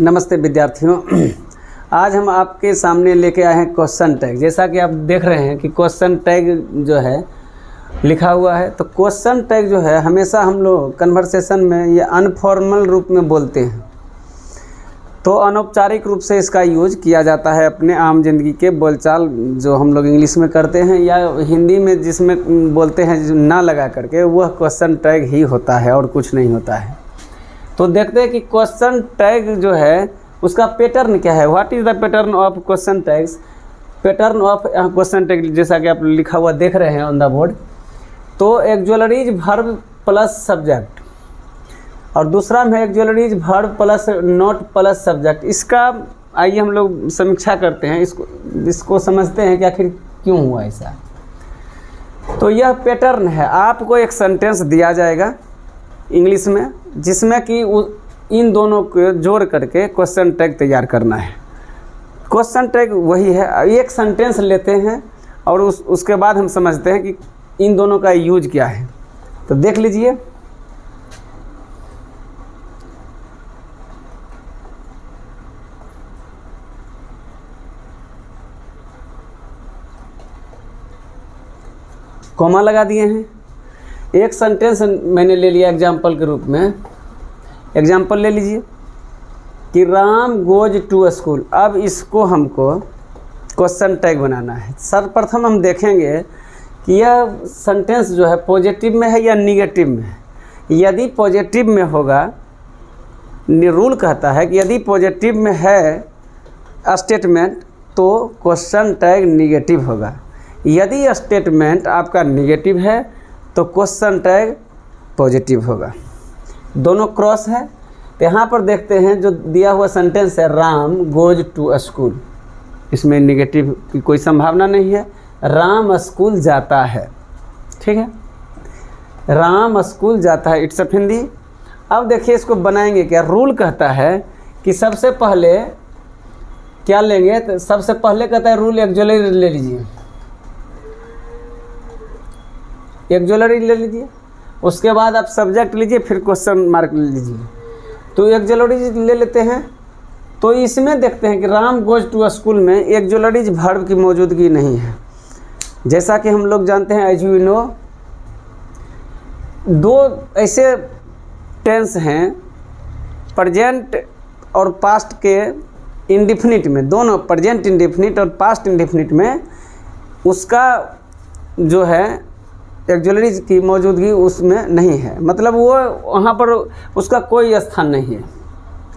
नमस्ते विद्यार्थियों। आज हम आपके सामने लेके आए हैं क्वेश्चन टैग। जैसा कि आप देख रहे हैं कि क्वेश्चन टैग जो है लिखा हुआ है, तो क्वेश्चन टैग जो है हमेशा हम लोग कन्वर्सेशन में या अनफॉर्मल रूप में बोलते हैं, तो अनौपचारिक रूप से इसका यूज किया जाता है अपने आम जिंदगी के बोलचाल जो हम लोग इंग्लिश में करते हैं या हिंदी में जिसमें बोलते हैं ना लगा करके, वह क्वेश्चन टैग ही होता है और कुछ नहीं होता है। तो देखते हैं कि क्वेश्चन टैग जो है उसका पैटर्न क्या है। What is the pattern of question tags. Pattern of question tag जैसा कि आप लिखा हुआ देख रहे हैं ऑन द बोर्ड। तो एक्जुअलरीज वर्ब प्लस सब्जेक्ट और दूसरा में auxiliaries verb plus not plus subject. इसका आइए हम लोग समीक्षा करते हैं, इसको समझते हैं कि आखिर क्यों हुआ ऐसा। तो यह पैटर्न है, आपको एक सेंटेंस दिया जाएगा इंग्लिश में जिसमें कि इन दोनों को जोड़ करके क्वेश्चन टैग तैयार करना है। क्वेश्चन टैग वही है, एक सेंटेंस लेते हैं और उसके बाद हम समझते हैं कि इन दोनों का यूज क्या है। तो देख लीजिए, कॉमा लगा दिए हैं। एक सेंटेंस मैंने ले लिया एग्जाम्पल के रूप में। एग्जाम्पल ले लीजिए कि राम गोज टू स्कूल। अब इसको हमको क्वेश्चन टैग बनाना है। सर्वप्रथम हम देखेंगे कि यह सेंटेंस जो है पॉजिटिव में है या निगेटिव में है। यदि पॉजिटिव में होगा, रूल कहता है कि यदि पॉजिटिव में है स्टेटमेंट तो क्वेश्चन टैग निगेटिव होगा। यदि स्टेटमेंट आपका निगेटिव है तो क्वेश्चन टैग पॉजिटिव होगा। दोनों क्रॉस है। तो यहाँ पर देखते हैं जो दिया हुआ सेंटेंस है राम गोज टू स्कूल, इसमें निगेटिव की कोई संभावना नहीं है। राम स्कूल जाता है, ठीक है, राम स्कूल जाता है, इट्स अ हिंदी। अब देखिए इसको बनाएंगे क्या। रूल कहता है कि सबसे पहले क्या लेंगे, तो सबसे पहले कहता है रूल एक्जुअलरी ले लीजिए, एक्जुअलरी ले लीजिए। उसके बाद आप सब्जेक्ट लीजिए, फिर क्वेश्चन मार्क ले लीजिए। तो एक्जुअलरीज ले लेते हैं। तो इसमें देखते हैं कि राम गोज टू स्कूल में एक्जुअलरीज वर्ब की मौजूदगी नहीं है। जैसा कि हम लोग जानते हैं, एज यू नो, दो ऐसे टेंस हैं प्रेजेंट और पास्ट के इंडेफिनिट में, दोनों प्रेजेंट इंडेफिनिट और पास्ट इंडेफिनिट में उसका जो है एक्जुअलरीज की मौजूदगी उसमें नहीं है। मतलब वो वहाँ पर उसका कोई स्थान नहीं है।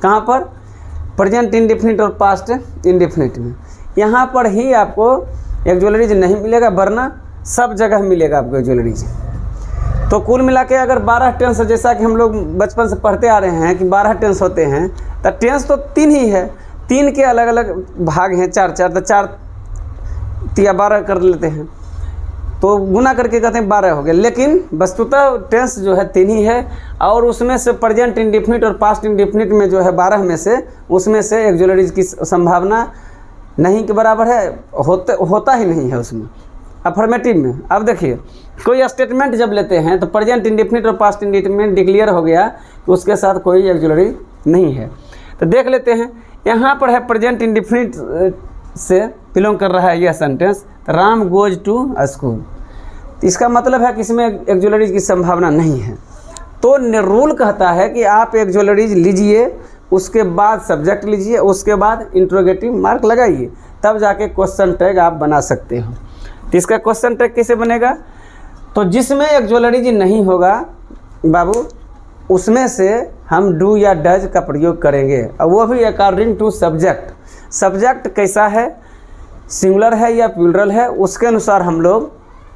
कहाँ पर? प्रेजेंट इंडेफिनिट और पास्ट इंडेफिनिट में। यहाँ पर ही आपको एक्जुअलरीज नहीं मिलेगा, वरना सब जगह मिलेगा आपको एक्जुअलरीज। तो कुल मिला के अगर 12 टेंस, जैसा कि हम लोग बचपन से पढ़ते आ रहे हैं कि 12 टेंस होते हैं, तो टेंस तो 3 ही है। 3 के अलग अलग भाग हैं, 4 तो 4 या 12 कर लेते हैं, तो गुना करके कहते हैं 12 हो गए। लेकिन वस्तुतः टेंस जो है 3 ही है, और उसमें से प्रेजेंट इंडेफिनिट और पास्ट इंडेफिनिट में जो है 12 में से उसमें से एक्जुअलरीज की संभावना नहीं के बराबर है, होता ही नहीं है उसमें अफर्मेटिव में। अब देखिए, कोई स्टेटमेंट जब लेते हैं तो प्रेजेंट इंडेफिनिट और पास्ट इंडेफिनिट डिक्लेयर हो गया कि उसके साथ कोई एक्जुअलरी नहीं है। तो देख लेते हैं, यहाँ पर है प्रेजेंट इंडेफिनिट से बिलोंग कर रहा है यह sentence, Ram goes to school. इसका मतलब है कि इसमें एक्जुअलरीज की संभावना नहीं है। तो रूल कहता है कि आप एक्जुअलरीज लीजिए, उसके बाद सब्जेक्ट लीजिए, उसके बाद इंट्रोगेटिव मार्क लगाइए, तब जाके क्वेश्चन टैग आप बना सकते हो। तो इसका क्वेश्चन टैग कैसे बनेगा? तो जिसमें एक्जुअलरीज नहीं होगा बाबू, उसमें से हम डू या डज का प्रयोग करेंगे, और वो भी अकॉर्डिंग टू सब्जेक्ट। सब्जेक्ट कैसा है, सिंगुलर है या प्लूरल है, उसके अनुसार हम लोग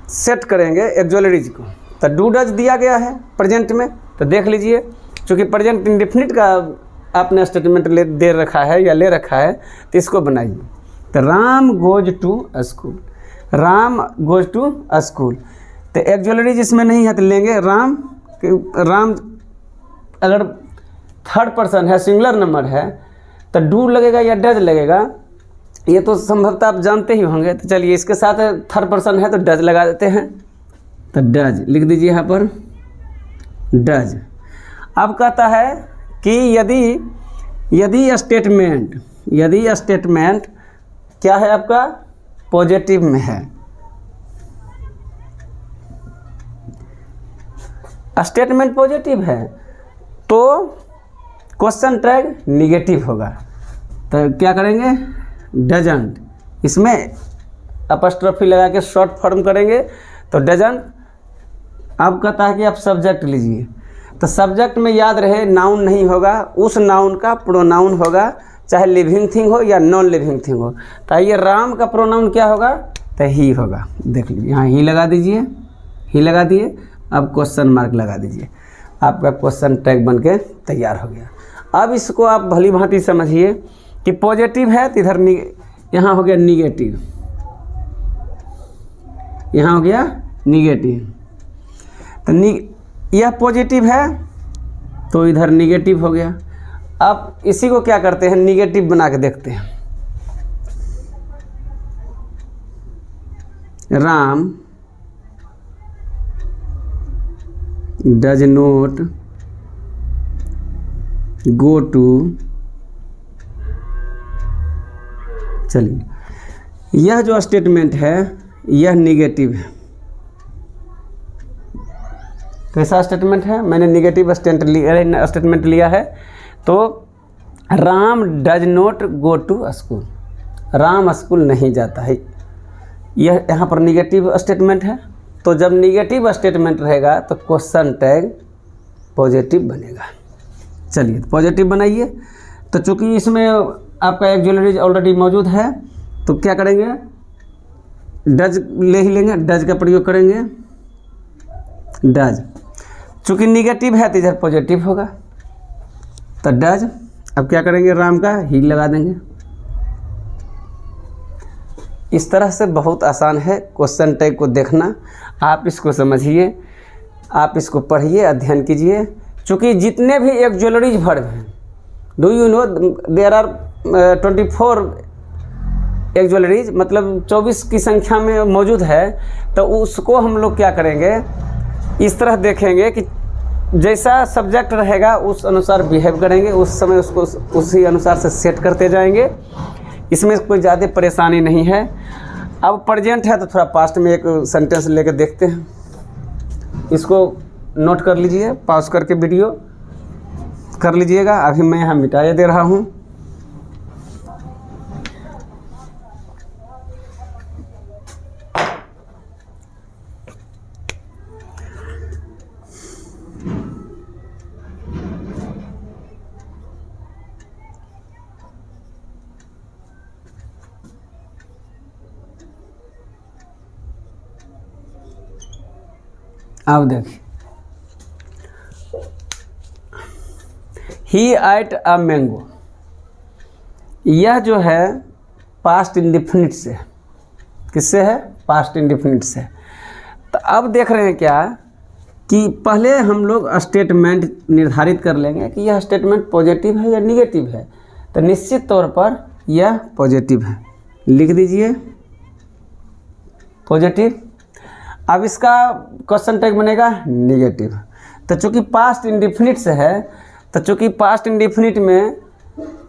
सेट करेंगे एक्जुअलरीज को। तो डू डज दिया गया है प्रेजेंट में, तो देख लीजिए, चूँकि प्रेजेंट इंडेफिनिट का आपने स्टेटमेंट दे रखा है या ले रखा है, तो इसको बनाइए। तो Ram goes to school, Ram goes to school. तो एक्जुअलरीज इसमें नहीं है, तो लेंगे राम। राम अगर थर्ड पर्सन है, सिंगुलर नंबर है, तो डू लगेगा या डज लगेगा, ये तो संभवतः आप जानते ही होंगे। तो चलिए, इसके साथ थर्ड पर्सन है तो डज लगा देते हैं। तो डज लिख दीजिए यहाँ पर, डज। अब कहता है कि यदि यदि स्टेटमेंट क्या है आपका, पॉजिटिव में है, स्टेटमेंट पॉजिटिव है तो क्वेश्चन टैग निगेटिव होगा। तो क्या करेंगे, डजंट, इसमें अपस्ट्रॉफी लगा के शॉर्ट फॉर्म करेंगे तो डजंट। अब कहता है कि आप सब्जेक्ट लीजिए, तो सब्जेक्ट में याद रहे नाउन नहीं होगा, उस नाउन का प्रोनाउन होगा, चाहे लिविंग थिंग हो या नॉन लिविंग थिंग हो। तो ये राम का प्रोनाउन क्या होगा, तो ही होगा। देख लीजिए यहाँ ही लगा दीजिए, ही लगा दिए, अब क्वेश्चन मार्क लगा दीजिए, आपका क्वेश्चन टैग बन के तैयार हो गया। अब इसको आप भली भांति समझिए कि पॉजिटिव है तो इधर यहाँ हो गया निगेटिव, यहाँ हो गया निगेटिव, तो यह पॉजिटिव है तो इधर निगेटिव हो गया। अब इसी को क्या करते हैं, निगेटिव बना के देखते हैं। Ram does not go to, चलिए यह जो स्टेटमेंट है यह निगेटिव है। कैसा स्टेटमेंट है, मैंने निगेटिव स्टेटमेंट लिया है। तो Ram does not go to school, Ram school नहीं जाता है, यह यहाँ पर निगेटिव स्टेटमेंट है। तो जब निगेटिव स्टेटमेंट रहेगा तो क्वेश्चन टैग पॉजिटिव बनेगा। चलिए पॉजिटिव बनाइए। तो चूँकि इसमें आपका एक्जुलरी ऑलरेडी मौजूद है तो क्या करेंगे, डज ले ही लेंगे, डज का प्रयोग करेंगे, डज। चूँकि निगेटिव है तो इधर पॉजिटिव होगा, तो डज। अब क्या करेंगे, राम का ही लगा देंगे। इस तरह से बहुत आसान है क्वेश्चन टैग को देखना। आप इसको समझिए, आप इसको पढ़िए, अध्ययन कीजिए। चूँकि जितने भी एक्जुलरीज वर्ब हैं, do you know there are 24 auxiliaries, मतलब 24 की संख्या में मौजूद है। तो उसको हम लोग क्या करेंगे, इस तरह देखेंगे कि जैसा सब्जेक्ट रहेगा उस अनुसार बिहेव करेंगे, उस समय उसको उसी अनुसार से सेट करते जाएंगे। इसमें कोई ज़्यादा परेशानी नहीं है। अब प्रेजेंट है तो थोड़ा पास्ट में एक सेंटेंस लेकर देखते हैं, इसको नोट कर लीजिए, पॉज करके वीडियो कर लीजिएगा। अभी मैं यहाँ मिटाया दे रहा हूँ। अब देखिए, ही एट अ मैंगो, यह जो है पास्ट इंडिफिनिट से, किससे है, पास्ट इंडिफिनिट से। तो अब देख रहे हैं क्या कि पहले हम लोग स्टेटमेंट निर्धारित कर लेंगे कि यह स्टेटमेंट पॉजिटिव है या निगेटिव है। तो निश्चित तौर पर यह पॉजिटिव है, लिख दीजिए पॉजिटिव। अब इसका क्वेश्चन टैग बनेगा निगेटिव। तो चूँकि पास्ट इंडिफिनिट से है, तो चूँकि पास्ट इंडिफिनिट में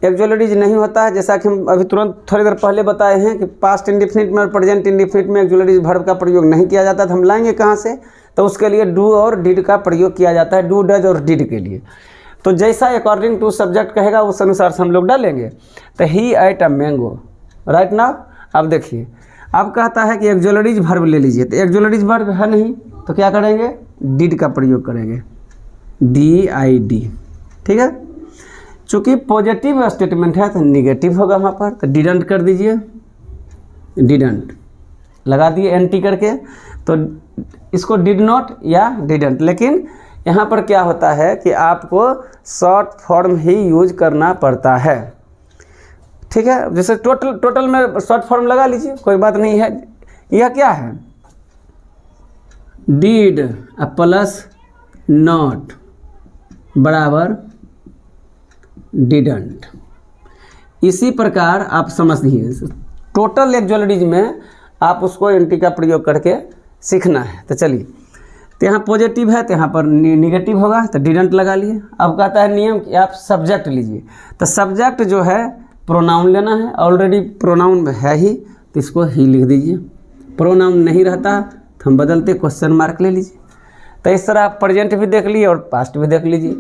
एक्जुलरीज नहीं होता है, जैसा कि हम अभी तुरंत थोड़ी देर पहले बताए हैं कि पास्ट इंडिफिनिट में और प्रेजेंट इंडिफिनिट में एक्जुलरीज वर्ब का प्रयोग नहीं किया जाता। तो हम लाएंगे कहाँ से, तो उसके लिए डू और डिड का प्रयोग किया जाता है, डू डज और डिड के लिए। तो जैसा अकॉर्डिंग टू सब्जेक्ट कहेगा उस अनुसार से हम लोग डालेंगे। तो he ate a mango, right now. अब देखिए, अब कहता है कि एक्जुलरीज वर्ब ले लीजिए, तो एक्जुलरीज वर्ब है नहीं, तो क्या करेंगे, डिड का प्रयोग करेंगे, DID, ठीक है। चूँकि पॉजिटिव स्टेटमेंट है तो निगेटिव होगा वहाँ पर, तो डिडंट कर दीजिए, डिडंट लगा दिए NT करके। तो इसको डिड नॉट या डिडंट, लेकिन यहाँ पर क्या होता है कि आपको शॉर्ट फॉर्म ही यूज करना पड़ता है, ठीक है। जैसे टोटल में शॉर्ट फॉर्म लगा लीजिए, कोई बात नहीं है। यह क्या है, डिड प्लस नॉट बराबर डिडंट। इसी प्रकार आप समझिए, टोटल एक्जुलरीज में आप उसको NT का प्रयोग करके सीखना है। तो चलिए, तो यहाँ पॉजिटिव है तो यहाँ पर निगेटिव होगा, तो डिडंट लगा लिए। अब कहता है नियम कि आप सब्जेक्ट लीजिए, तो सब्जेक्ट जो है प्रोनाउन लेना है, ऑलरेडी प्रोनाउन में है ही तो इसको ही लिख दीजिए। प्रोनाउन नहीं रहता तो हम बदलते क्वेश्चन मार्क ले लीजिए। तो इस तरह आप प्रेजेंट भी देख लीजिए और पास्ट भी देख लीजिए।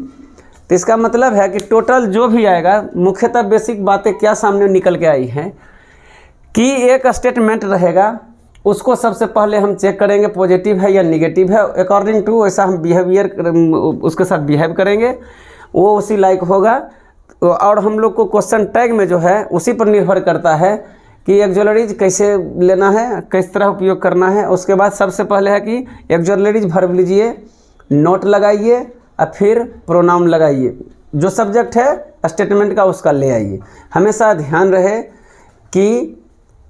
तो इसका मतलब है कि टोटल जो भी आएगा, मुख्यतः बेसिक बातें क्या सामने निकल के आई हैं कि एक स्टेटमेंट रहेगा, उसको सबसे पहले हम चेक करेंगे पॉजिटिव है या निगेटिव है। अकॉर्डिंग टू वैसा हम बिहेवियर उसके साथ बिहेव करेंगे, वो उसी लायक होगा। और हम लोग को क्वेश्चन टैग में जो है उसी पर निर्भर करता है कि एक्सुलरीज कैसे लेना है, किस तरह उपयोग करना है। उसके बाद सबसे पहले है कि एक्सुलरीज वर्ब लीजिए, नोट लगाइए और फिर प्रोनाउन लगाइए। जो सब्जेक्ट है स्टेटमेंट का उसका ले आइए। हमेशा ध्यान रहे कि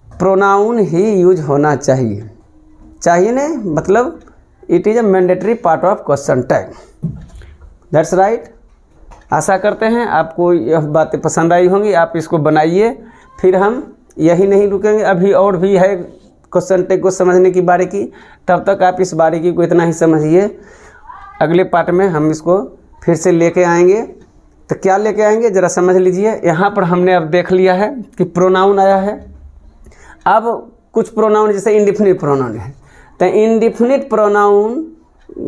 प्रोनाउन ही यूज होना चाहिए, चाहिए नहीं मतलब it is a mandatory part of question tag. That's right. आशा करते हैं आपको यह बातें पसंद आई होंगी, आप इसको बनाइए। फिर हम यही नहीं रुकेंगे, अभी और भी है क्वेश्चन टैग को समझने की बारीकी। तब तक आप इस बारीकी को इतना ही समझिए, अगले पार्ट में हम इसको फिर से लेके आएंगे। तो क्या लेके आएंगे ज़रा समझ लीजिए। यहाँ पर हमने अब देख लिया है कि प्रोनाउन आया है। अब कुछ प्रोनाउन जैसे इंडिफिनिट प्रोनाउन है, तो इंडिफिनिट प्रोनाउन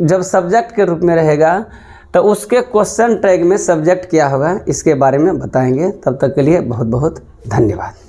जब सब्जेक्ट के रूप में रहेगा तो उसके क्वेश्चन टैग में सब्जेक्ट क्या होगा इसके बारे में बताएंगे। तब तक के लिए बहुत बहुत धन्यवाद।